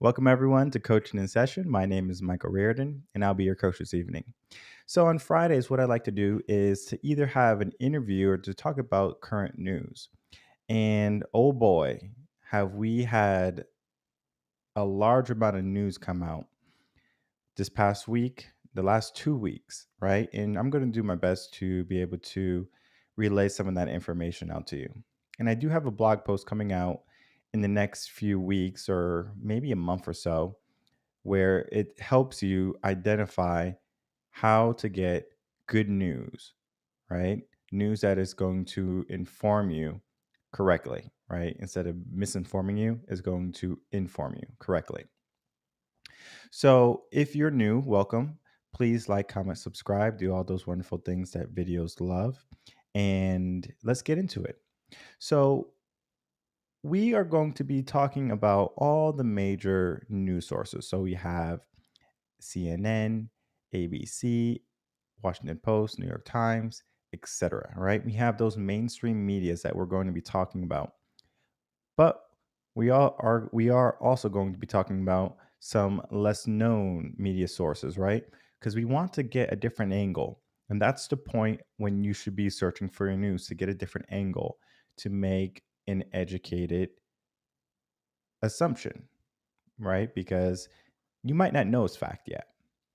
Welcome, everyone, to Coaching in Session. My name is Michael Reardon, and I'll be your coach this evening. So, on Fridays, what I like to do is to either have an interview or to talk about current news. And oh boy, have we had a large amount of news come out this past week, the last 2 weeks, right? And I'm going to do my best to be able to relay some of that information out to you. And I do have a blog post coming out in the next few weeks or maybe a month or so where it helps you identify how to get good news, right? News that is going to inform you correctly, right? Instead of misinforming you, is going to inform you correctly. So if you're new, welcome. Please like, comment, subscribe, do all those wonderful things that videos love. And let's get into it. So we are going to be talking about all the major news sources. So we have CNN, ABC, Washington Post, New York Times, etc. Right? We have those mainstream medias that we're going to be talking about. But we are also going to be talking about some less known media sources, right? Because we want to get a different angle. And that's the point when you should be searching for your news to get a different angle to make an educated assumption, right? Because you might not know it's fact yet,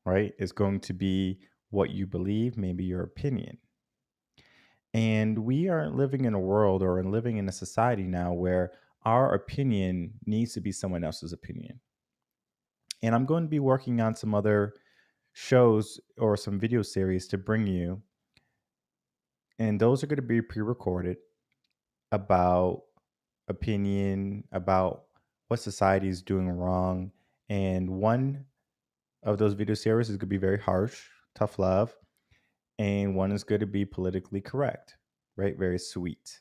right? It's going to be what you believe, maybe your opinion. And we are living in a world or living in a society now where our opinion needs to be someone else's opinion. And I'm going to be working on some other shows or some video series to bring you. And those are going to be pre recorded about opinion, about what society is doing wrong. And one of those video series is going to be very harsh, tough love. And one is going to be politically correct, right? Very sweet.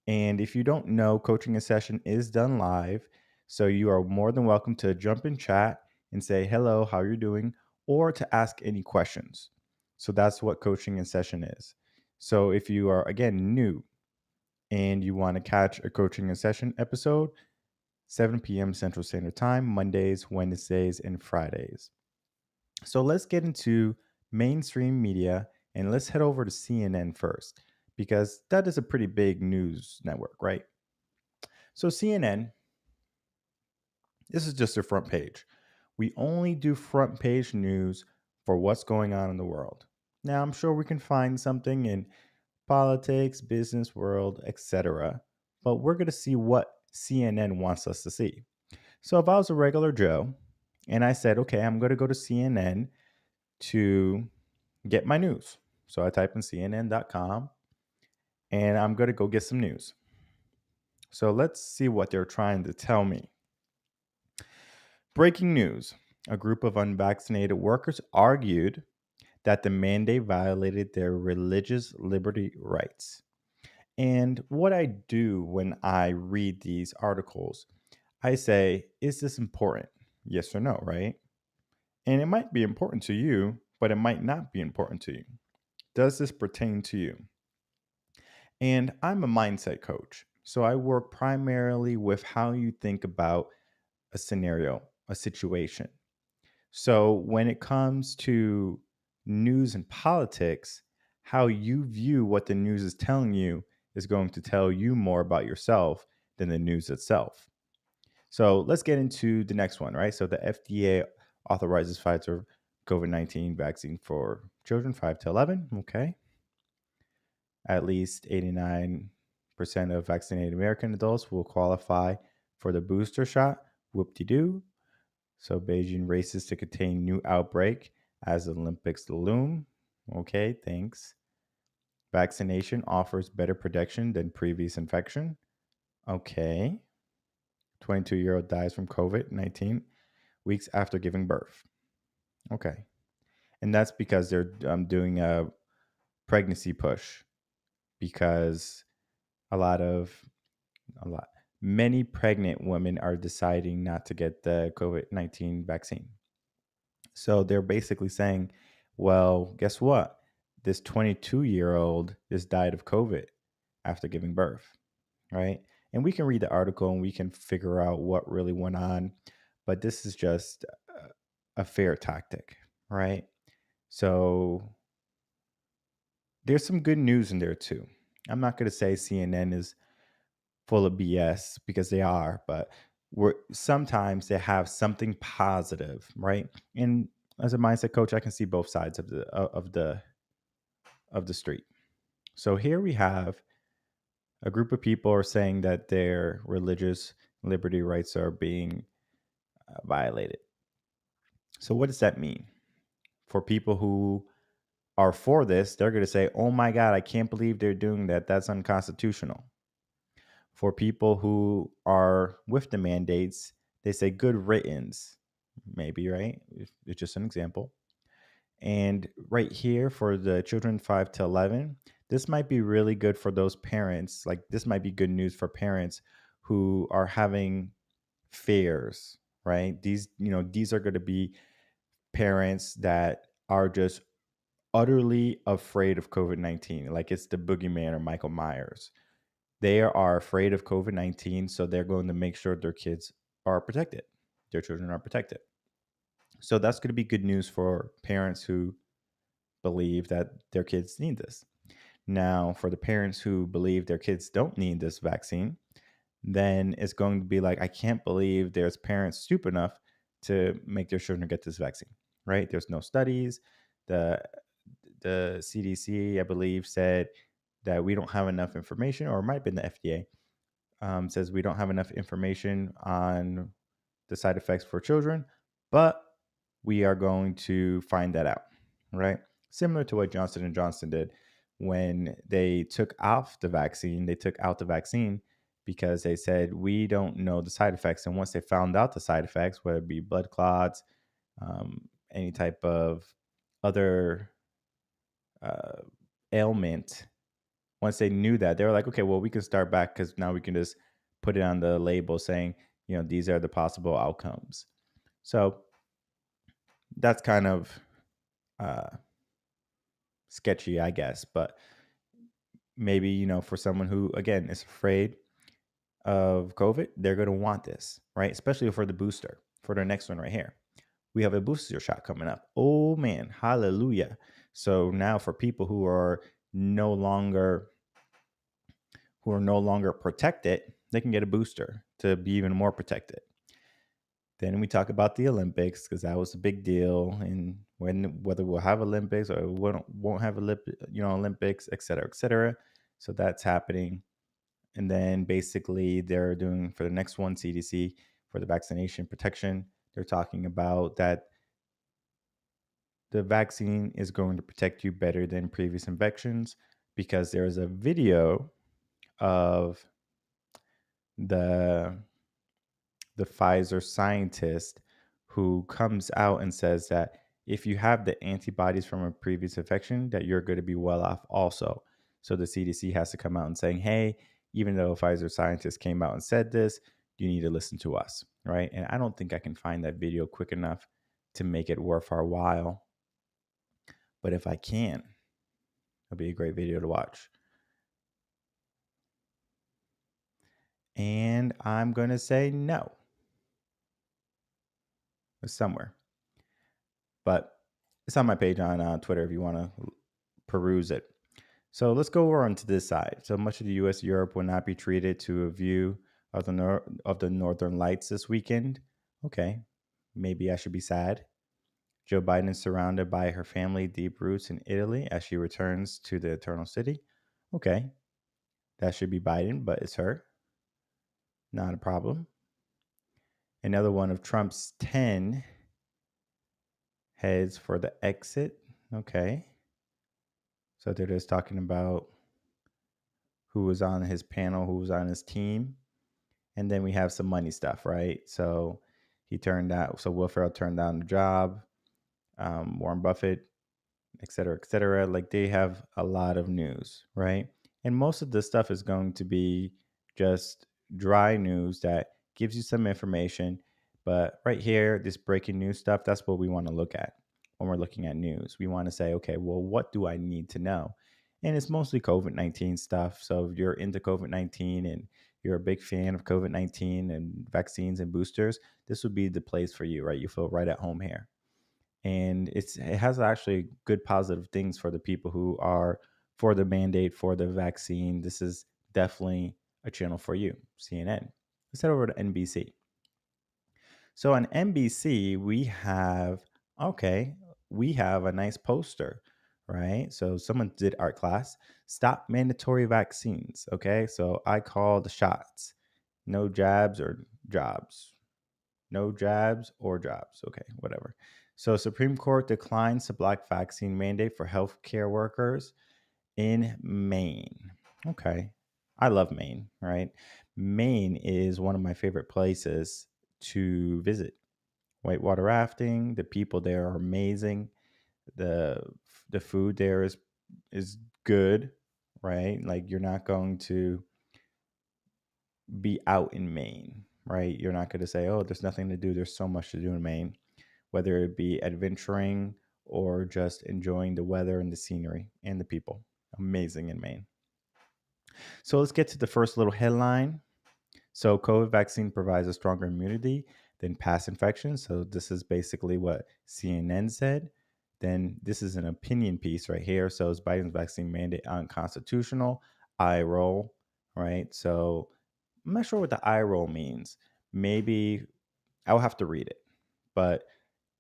And if you don't know, Coaching in Session is done live. So you are more than welcome to jump in chat and say, hello, how you're doing, or to ask any questions. So that's what Coaching in Session is. So if you are, again, new and you want to catch a Coaching in Session episode, 7 p.m. Central Standard Time, Mondays, Wednesdays, and Fridays. So let's get into mainstream media and let's head over to CNN first because that is a pretty big news network, right? So CNN, this is just their front page. We only do front page news for what's going on in the world. Now, I'm sure we can find something in politics, business world, etc. But we're going to see what CNN wants us to see. So if I was a regular Joe and I said, okay, I'm going to go to CNN to get my news. So I type in CNN.com and I'm going to go get some news. So let's see what they're trying to tell me. Breaking news. A group of unvaccinated workers argued that the mandate violated their religious liberty rights. And what I do when I read these articles, I say, is this important? Yes or no, right? And it might be important to you, but it might not be important to you. Does this pertain to you? And I'm a mindset coach. So I work primarily with how you think about a scenario, a situation. So when it comes to news and politics, how you view what the news is telling you is going to tell you more about yourself than the news itself. So let's get into the next one, right? So the FDA authorizes Pfizer COVID-19 vaccine for children 5 to 11. Okay. At least 89% of vaccinated American adults will qualify for the booster shot. Whoop-de-doo. So Beijing races to contain new outbreak as the Olympics loom. Okay, thanks. Vaccination offers better protection than previous infection. Okay. 22-year-old dies from COVID-19 weeks after giving birth. Okay. And that's because they're doing a pregnancy push because a lot many pregnant women are deciding not to get the COVID-19 vaccine. So they're basically saying, well, guess what? This 22-year-old just died of COVID after giving birth, right? And we can read the article and we can figure out what really went on. but this is just a fair tactic, right? So there's some good news in there too. I'm not going to say CNN is full of BS because they are, but sometimes they have something positive, right? And as a mindset coach, I can see both sides of the street. So here we have a group of people are saying that their religious liberty rights are being violated. So what does that mean? For people who are for this, they're going to say, "Oh my God, I can't believe they're doing that. That's unconstitutional." For people who are with the mandates, they say good riddance, maybe, right? It's just an example. And right here for the children 5 to 11, this might be really good for those parents. Like, this might be good news for parents who are having fears, right? These are going to be parents that are just utterly afraid of COVID-19. Like, it's the boogeyman or Michael Myers. They are afraid of COVID-19, so they're going to make sure their kids are protected. Their children are protected. So that's going to be good news for parents who believe that their kids need this. Now, for the parents who believe their kids don't need this vaccine, then it's going to be like, I can't believe there's parents stupid enough to make their children get this vaccine, right? There's no studies. The CDC, I believe, said that we don't have enough information, or it might have been the FDA, says we don't have enough information on the side effects for children, but we are going to find that out, right? Similar to what Johnson and Johnson did when they took off the vaccine. They took out the vaccine because they said we don't know the side effects. And once they found out the side effects, whether it be blood clots, any type of other uh, ailment, once they knew that, they were like, okay, well, we can start back because now we can just put it on the label saying, these are the possible outcomes. So that's kind of uh, sketchy, I guess. But maybe, for someone who, again, is afraid of COVID, they're going to want this, right? Especially for the booster, for the next one right here. We have a booster shot coming up. Oh, man. Hallelujah. So now for people who are no longer protected, they can get a booster to be even more protected. Then we talk about the Olympics because that was a big deal, and whether we'll have Olympics or won't have Olympics, et cetera, et cetera. So that's happening. And then basically they're doing for the next one, CDC, for the vaccination protection, they're talking about that the vaccine is going to protect you better than previous infections because there's a video of the Pfizer scientist who comes out and says that if you have the antibodies from a previous infection, that you're going to be well off also. So the CDC has to come out and saying, hey, even though a Pfizer scientist came out and said this, you need to listen to us, right? And I don't think I can find that video quick enough to make it worth our while. But if I can, it'll be a great video to watch. And I'm going to say no. It's somewhere. But it's on my page on Twitter if you want to peruse it. So let's go over onto this side. So much of the U.S. Europe will not be treated to a view of the Northern Lights this weekend. Okay, maybe I should be sad. Joe Biden is surrounded by her family, deep roots in Italy, as she returns to the Eternal City. Okay, that should be Biden, but it's her. Not a problem. Another one of Trump's 10 heads for the exit. Okay. So they're just talking about who was on his panel, who was on his team. And then we have some money stuff, right? So Will Ferrell turned down the job, Warren Buffett, et cetera, et cetera. Like, they have a lot of news, right? And most of this stuff is going to be just dry news that gives you some information. But right here, this breaking news stuff, that's what we want to look at when we're looking at news. We want to say, okay, well, what do I need to know? And it's mostly COVID-19 stuff. So if you're into COVID-19 and you're a big fan of COVID-19 and vaccines and boosters, this would be the place for you, right? You feel right at home here. And it has actually good positive things for the people who are for the mandate, for the vaccine. This is definitely a channel for you, CNN. Let's head over to NBC. So on NBC, okay, we have a nice poster, right? So someone did art class, stop mandatory vaccines. Okay, so I call the shots. No jabs or jobs. No jabs or jobs. Okay, whatever. So Supreme Court declines to block vaccine mandate for healthcare workers in Maine. Okay. I love Maine, right? Maine is one of my favorite places to visit. Whitewater rafting, the people there are amazing. The the food there is good, right? Like you're not going to be out in Maine, right? You're not going to say, "Oh, there's nothing to do. There's so much to do in Maine." Whether it be adventuring or just enjoying the weather and the scenery and the people. Amazing in Maine. So let's get to the first little headline. So COVID vaccine provides a stronger immunity than past infections. So this is basically what CNN said. Then this is an opinion piece right here. So is Biden's vaccine mandate unconstitutional? Eye roll, right? So I'm not sure what the eye roll means. Maybe I'll have to read it. But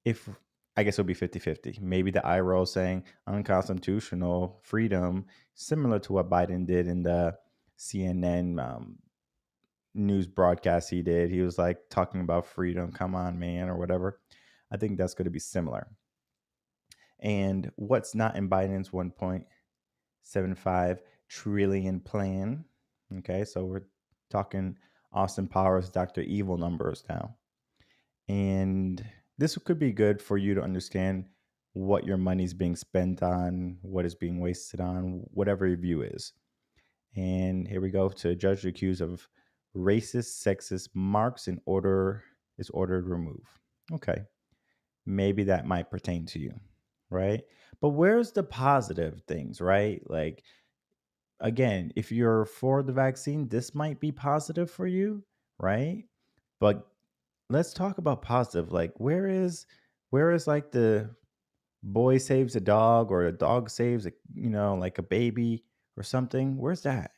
if I guess it'll be 50-50. Maybe the eye roll saying unconstitutional freedom, similar to what Biden did in the CNN news broadcast he did. He was like talking about freedom, come on, man, or whatever. I think that's going to be similar. And what's not in Biden's 1.75 trillion plan? Okay, so we're talking Austin Powers, Dr. Evil numbers now. And this could be good for you to understand what your money's being spent on, what is being wasted on, whatever your view is. And here we go to judge accused of racist, sexist marks in order is ordered removed. Okay, maybe that might pertain to you, right? But where's the positive things, right? Like again, if you're for the vaccine, this might be positive for you, right? But let's talk about positive. Like where is like the boy saves a dog or a dog saves a like a baby or something? Where's that?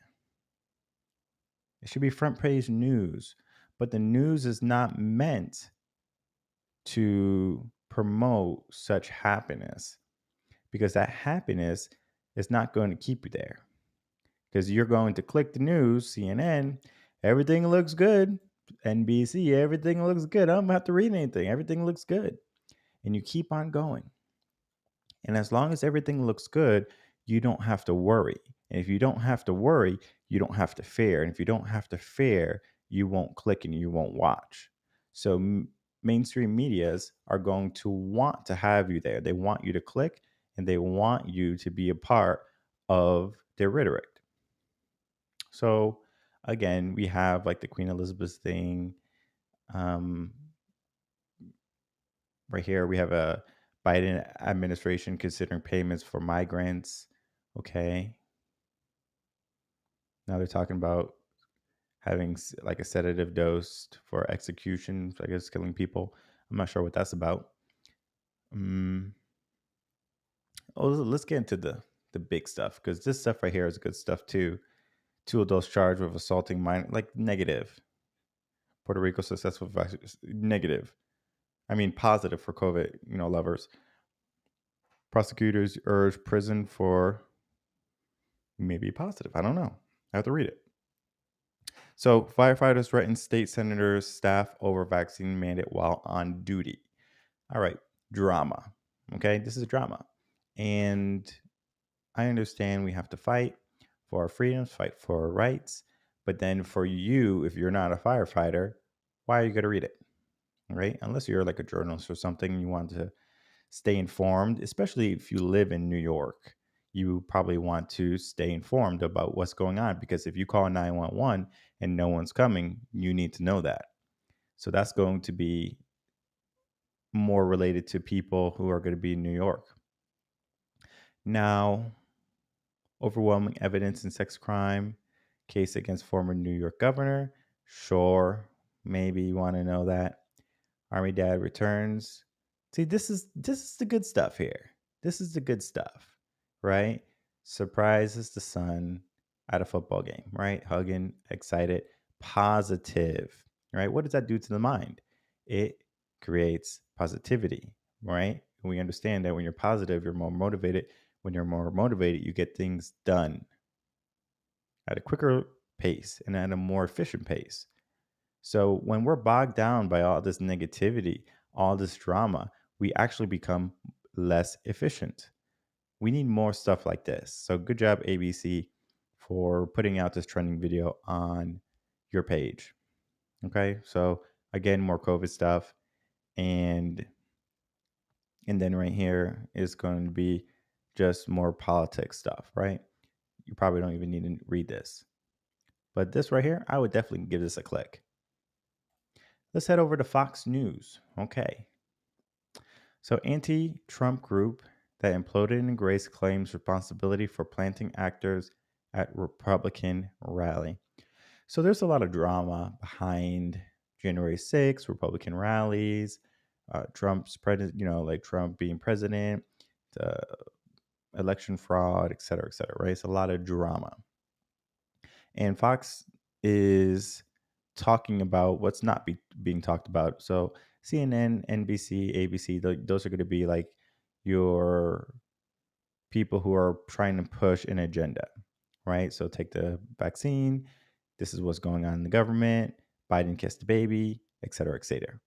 It should be front page news. But the news is not meant to promote such happiness because that happiness is not going to keep you there. Because you're going to click the news, CNN, everything looks good. NBC, everything looks good. I don't have to read anything. Everything looks good. And you keep on going. And as long as everything looks good, you don't have to worry. And if you don't have to worry, you don't have to fear. And if you don't have to fear, you won't click and you won't watch. So mainstream medias are going to want to have you there. They want you to click and they want you to be a part of their rhetoric. So again, we have like the Queen Elizabeth thing. Um, right here, we have a Biden administration considering payments for migrants. Okay. Now they're talking about having like a sedative dosed for execution, I guess killing people. I'm not sure what that's about. Oh, let's get into the big stuff because this stuff right here is good stuff too. 2 adults charged with assaulting minor, like negative. Puerto Rico successful vaccine, negative. I mean positive for COVID, lovers. Prosecutors urge prison for maybe positive. I don't know. I have to read it. So firefighters threaten state senators' staff over vaccine mandate while on duty. All right, drama. Okay, this is drama. And I understand we have to fight for our freedoms, fight for our rights. But then for you, if you're not a firefighter, why are you going to read it? Right? Unless you're like a journalist or something, and you want to stay informed, especially if you live in New York. You probably want to stay informed about what's going on because if you call 911 and no one's coming, you need to know that. So that's going to be more related to people who are going to be in New York. Now, overwhelming evidence in sex crime Case against former New York governor. Sure, maybe you want to know that. Army dad returns. See, this is the good stuff here. This is the good stuff, right? Surprises the son at a football game, right? Hugging, excited, positive, right? What does that do to the mind? It creates positivity, right? We understand that when you're positive, you're more motivated. When you're more motivated, you get things done at a quicker pace and at a more efficient pace. So when we're bogged down by all this negativity, all this drama, we actually become less efficient. We need more stuff like this. So good job, ABC, for putting out this trending video on your page. Okay. So again, more COVID stuff. And then right here is going to be just more politics stuff, right? You probably don't even need to read this. But this right here, I would definitely give this a click. Let's head over to Fox News. Okay. So, anti Trump group that imploded in Grace claims responsibility for planting actors at Republican rally. So, there's a lot of drama behind January 6th, Republican rallies, Trump's president, like Trump being president, the election fraud, et cetera, right? It's a lot of drama. And Fox is talking about what's not being talked about. So CNN, NBC, ABC, those are going to be like your people who are trying to push an agenda, right? So take the vaccine. This is what's going on in the government. Biden kissed the baby, et cetera, et cetera.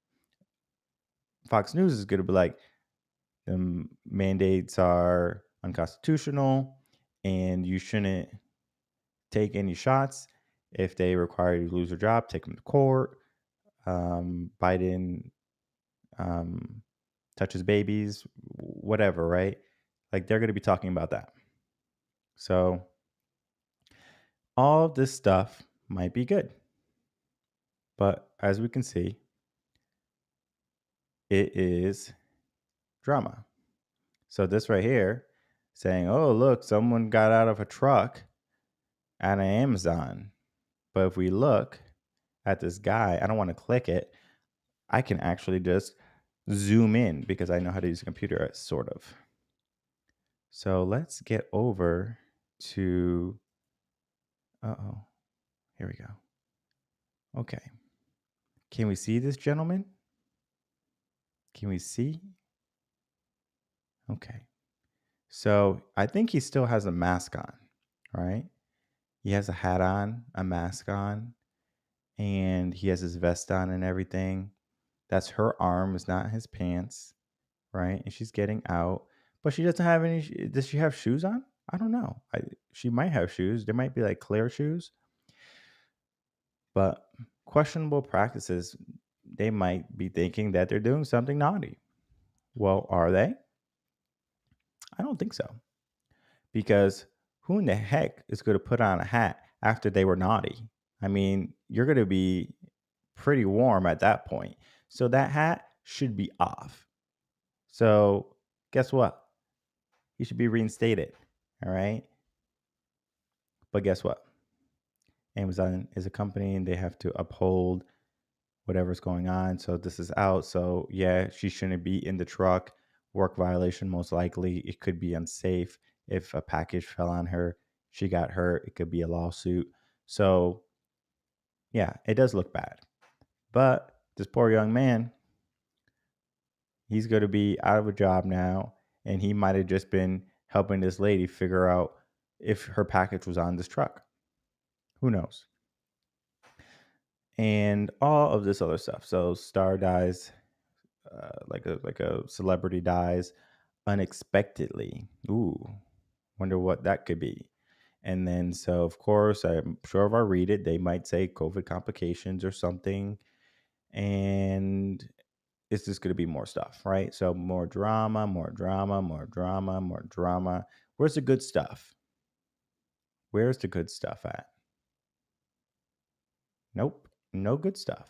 Fox News is going to be like, the mandates are unconstitutional and you shouldn't take any shots. If they require you to lose your job, take them to court. Biden touches babies, whatever, right? Like they're going to be talking about that. So all of this stuff might be good. But as we can see, it is drama. So this right here saying, oh, look, someone got out of a truck at an Amazon. But if we look at this guy, I don't want to click it. I can actually just zoom in because I know how to use a computer, sort of. So let's get over to, here we go. Okay. Can we see this gentleman? Can we see? Okay. So I think he still has a mask on, right? He has a hat on, a mask on, and he has his vest on and everything. That's her arm, it's not his pants, right? And she's getting out, but she doesn't have any. Does she have shoes on? I don't know. She might have shoes. There might be like clear shoes, but questionable practices. They might be thinking that they're doing something naughty. Well, are they? I don't think so. Because who in the heck is going to put on a hat after they were naughty? I mean, you're going to be pretty warm at that point. So that hat should be off. So guess what? You should be reinstated. All right. But guess what? Amazon is a company and they have to uphold whatever's going on. So this is out. So yeah, she shouldn't be in the truck. Work violation, most likely. It could be unsafe. If a package fell on her, she got hurt, it could be a lawsuit. So yeah, it does look bad. But this poor young man, he's going to be out of a job now. And he might have just been helping this lady figure out if her package was on this truck. Who knows? And all of this other stuff. So star dies, like a celebrity dies unexpectedly. Ooh, wonder what that could be. And then, so of course, I'm sure if I read it, they might say COVID complications or something. And it's just going to be more stuff, right? So more drama, more drama, more drama, more drama. Where's the good stuff? Where's the good stuff at? Nope, no good stuff.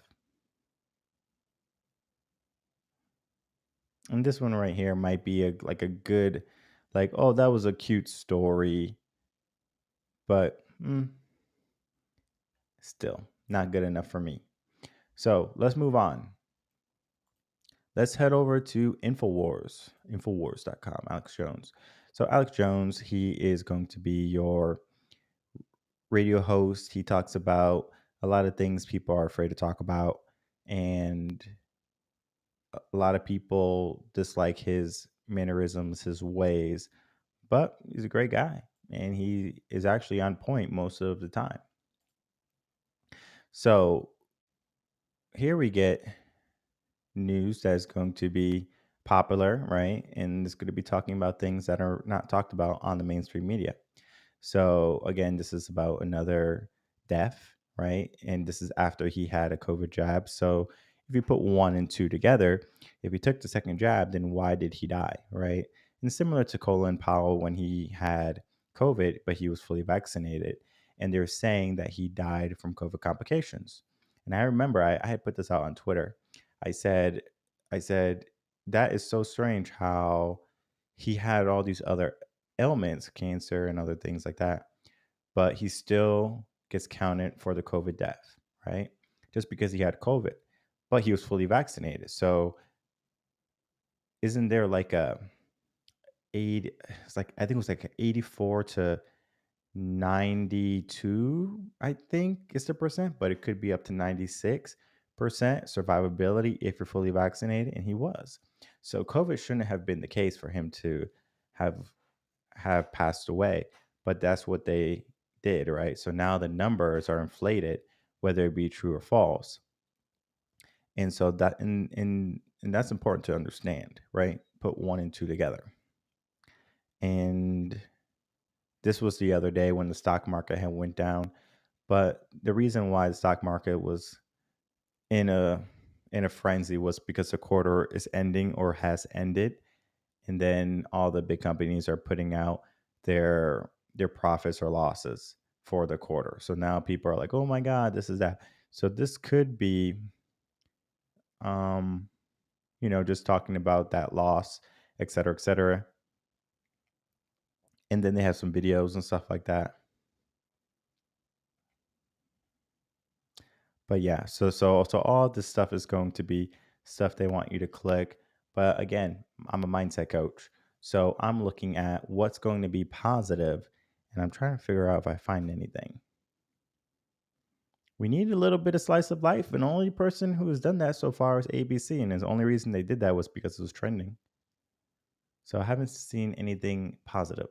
And this one right here might be a good, like, oh, that was a cute story, but Still, not good enough for me. So let's move on. Let's head over to Infowars, Infowars.com, Alex Jones. So, Alex Jones, he is going to be your radio host. He talks about a lot of things people are afraid to talk about. And a lot of people dislike his mannerisms, his ways, but he's a great guy. And he is actually on point most of the time. So, here we get news that is going to be popular, right? And it's going to be talking about things that are not talked about on the mainstream media. So again, this is about another death, right? And this is after he had a COVID jab. So if you put one and two together, if he took the second jab, then why did he die, right? And similar to Colin Powell when he had COVID, but he was fully vaccinated. And they're saying that he died from COVID complications. And I remember I had put this out on Twitter. I said, I said, that is so strange how he had all these other ailments, cancer and other things like that, but he still gets counted for the COVID death, right? Just because he had COVID, but he was fully vaccinated. So isn't there like a 80, it's like, I think it was like 84 to 92, I think is the percent, but it could be up to 96% survivability if you're fully vaccinated, and he was. So COVID shouldn't have been the case for him to have passed away, but that's what they did, right? So now the numbers are inflated, whether it be true or false. And so that and that's important to understand, right? Put one and two together. And this was the other day when the stock market had went down. But the reason why the stock market was in a frenzy was because the quarter is ending or has ended, and then all the big companies are putting out their profits or losses for the quarter. So now people are like, "Oh my god, this is that." So this could be um just talking about that loss, et cetera, et cetera. And then they have some videos and stuff like that. But yeah, so all this stuff is going to be stuff they want you to click. But again, I'm a mindset coach. So I'm looking at what's going to be positive, and I'm trying to figure out if I find anything. We need a little bit of slice of life, and the only person who has done that so far is ABC, and the only reason they did that was because it was trending. So I haven't seen anything positive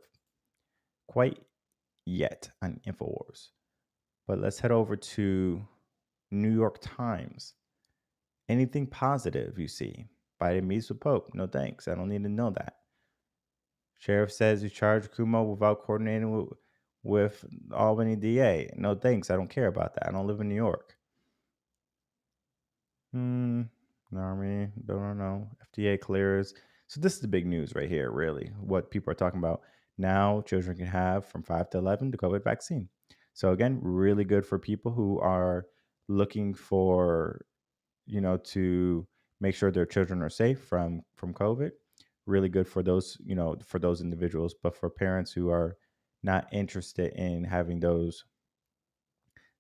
quite yet on Infowars. But let's head over to New York Times. Anything positive you see? Biden meets with Pope. No thanks. I don't need to know that. Sheriff says he charged Kumo without coordinating with Albany DA. No thanks. I don't care about that. I don't live in New York. Army, don't know. FDA clears. So this is the big news right here, really. What people are talking about. Now children can have from 5 to 11 the COVID vaccine. So again, really good for people who are looking for, to make sure their children are safe from COVID. Really good for those, for those individuals, but for parents who are not interested in having those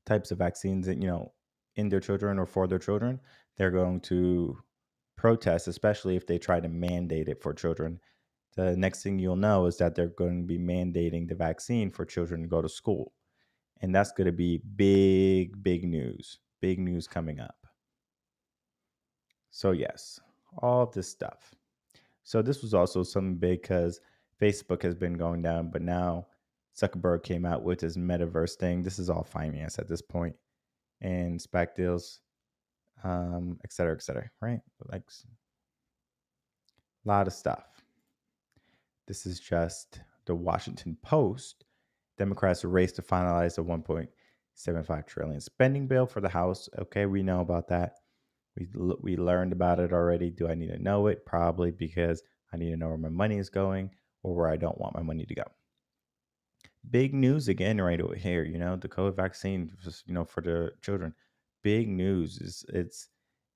types of vaccines that, in their children or for their children, they're going to protest, especially if they try to mandate it for children. The next thing you'll know is that they're going to be mandating the vaccine for children to go to school. And that's going to be big, big news. Big news coming up. So, yes, all of this stuff. So, this was also something big because Facebook has been going down, but now Zuckerberg came out with his metaverse thing. This is all finance at this point, and SPAC deals, et cetera, right? Like a lot of stuff. This is just the Washington Post. Democrats race to finalize a 1.75 trillion spending bill for the House. Okay, we know about that. We learned about it already. Do I need to know it? Probably, because I need to know where my money is going or where I don't want my money to go. Big news again right over here. The COVID vaccine, for the children. Big news is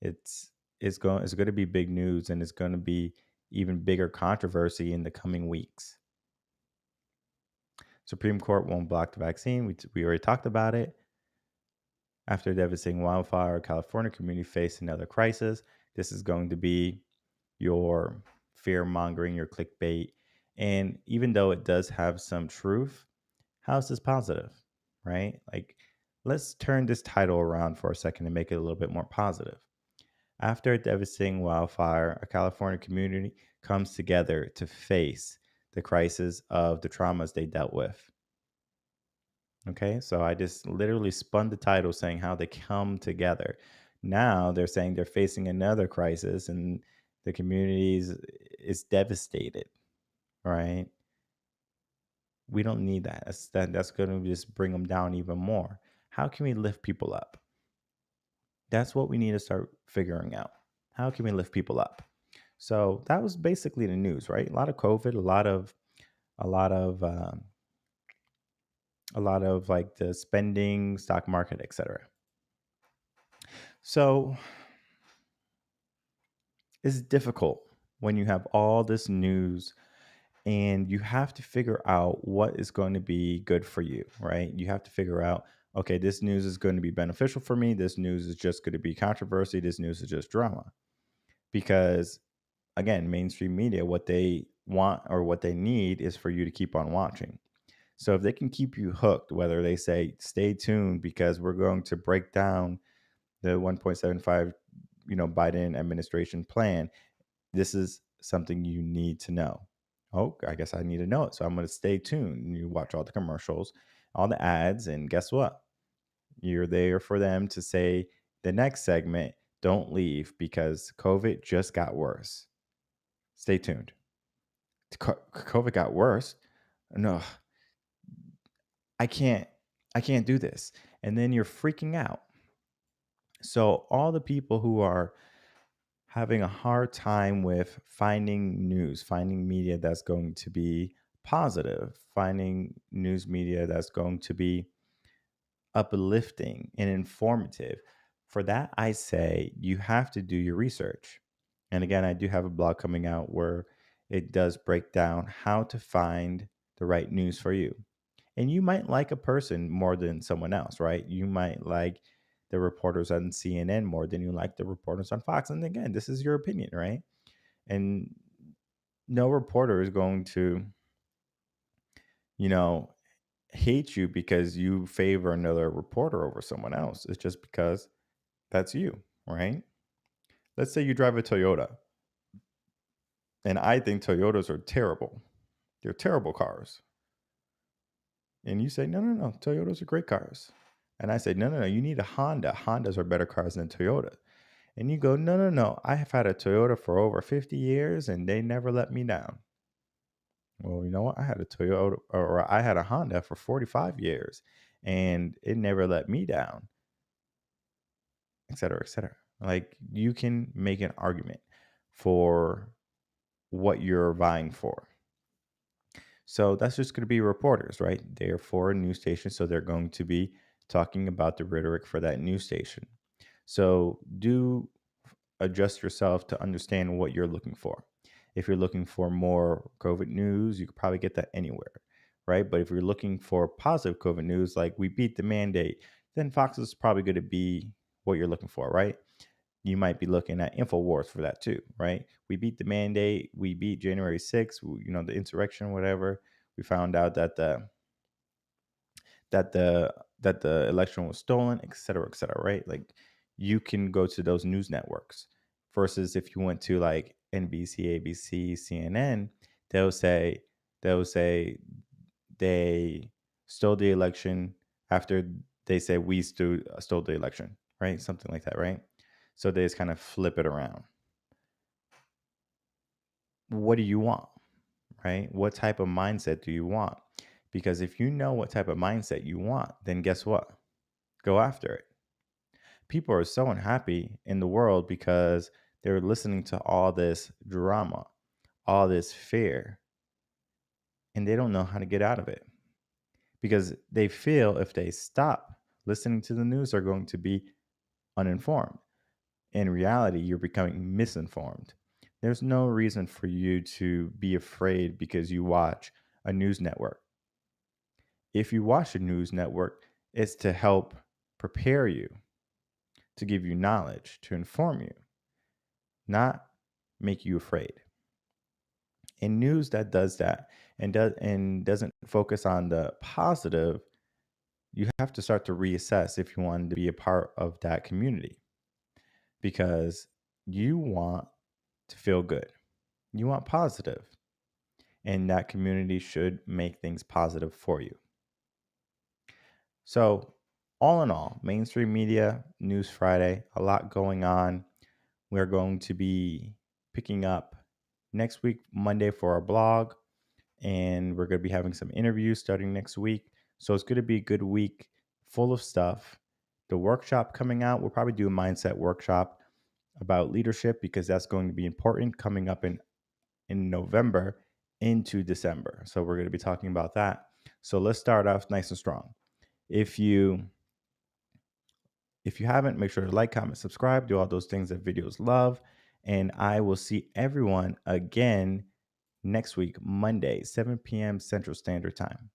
it's going to be big news, and it's going to be even bigger controversy in the coming weeks. Supreme Court won't block the vaccine. We already talked about it. After devastating wildfire, California community faced another crisis. This is going to be your fear mongering, your clickbait. And even though it does have some truth, how is this positive, right? Like, let's turn this title around for a second and make it a little bit more positive. After a devastating wildfire, a California community comes together to face the crisis of the traumas they dealt with. Okay, so I just literally spun the title saying how they come together. Now they're saying they're facing another crisis and the community is devastated, right? We don't need that. That's going to just bring them down even more. How can we lift people up? That's what we need to start figuring out. How can we lift people up? So that was basically the news, right? A lot of COVID, a lot of, um, a lot of like the spending, stock market, etc. So it's difficult when you have all this news and you have to figure out what is going to be good for you, right? You have to figure out, okay, this news is going to be beneficial for me. This news is just going to be controversy. This news is just drama. Because again, mainstream media, what they want or what they need is for you to keep on watching. So if they can keep you hooked, whether they say stay tuned because we're going to break down the 1.75, Biden administration plan, this is something you need to know. Oh, I guess I need to know it. So I'm going to stay tuned. And you watch all the commercials, all the ads, and guess what? You're there for them to say the next segment, don't leave because COVID just got worse. Stay tuned. COVID got worse. No, I can't do this. And then you're freaking out. So all the people who are having a hard time with finding news, finding media that's going to be positive, finding news media that's going to be uplifting and informative. For that, I say you have to do your research. And again, I do have a blog coming out where it does break down how to find the right news for you. And you might like a person more than someone else, right? You might like the reporters on CNN more than you like the reporters on Fox. And again, this is your opinion, right? And no reporter is going to, you know, hate you because you favor another reporter over someone else. It's just because that's you, right? Let's say you drive a Toyota, and I think Toyotas are terrible. They're terrible cars. And you say, no, no, no, Toyotas are great cars. And I say, no, no, no, you need a Honda. Hondas are better cars than Toyota. And you go, no, no, no, I have had a Toyota for over 50 years and they never let me down. Well, you know what? I had a Toyota or I had a Honda for 45 years and it never let me down, et cetera, et cetera. Like you can make an argument for what you're vying for. So that's just going to be reporters, right? They're for a news station, so they're going to be talking about the rhetoric for that news station. So do adjust yourself to understand what you're looking for. If you're looking for more COVID news, you could probably get that anywhere, right? But if you're looking for positive COVID news, like we beat the mandate, then Fox is probably going to be what you're looking for, right? You might be looking at InfoWars for that too, right? We beat the mandate, we beat January 6th, the insurrection, whatever. We found out that the election was stolen, et cetera, right? Like you can go to those news networks versus if you went to like NBC, ABC, CNN, they'll say they'll say they stole the election after they say we stole the election, right? Something like that, right? So they just kind of flip it around. What do you want, right? What type of mindset do you want? Because if you know what type of mindset you want, then guess what? Go after it. People are so unhappy in the world because they're listening to all this drama, all this fear, and they don't know how to get out of it because they feel if they stop listening to the news, they're going to be uninformed. In reality, you're becoming misinformed. There's no reason for you to be afraid because you watch a news network. If you watch a news network, it's to help prepare you, to give you knowledge, to inform you, not make you afraid. And news that does that and doesn't focus on the positive, you have to start to reassess if you want to be a part of that community because you want to feel good. You want positive, and that community should make things positive for you. So, all in all, mainstream media, News Friday, a lot going on. We're going to be picking up next week, Monday, for our blog, and we're going to be having some interviews starting next week. So, it's going to be a good week full of stuff. The workshop coming out, we'll probably do a mindset workshop about leadership because that's going to be important coming up in November into December. So, we're going to be talking about that. So, let's start off nice and strong. If you haven't, make sure to like, comment, subscribe, do all those things that videos love. And I will see everyone again next week, Monday, 7 p.m. Central Standard Time.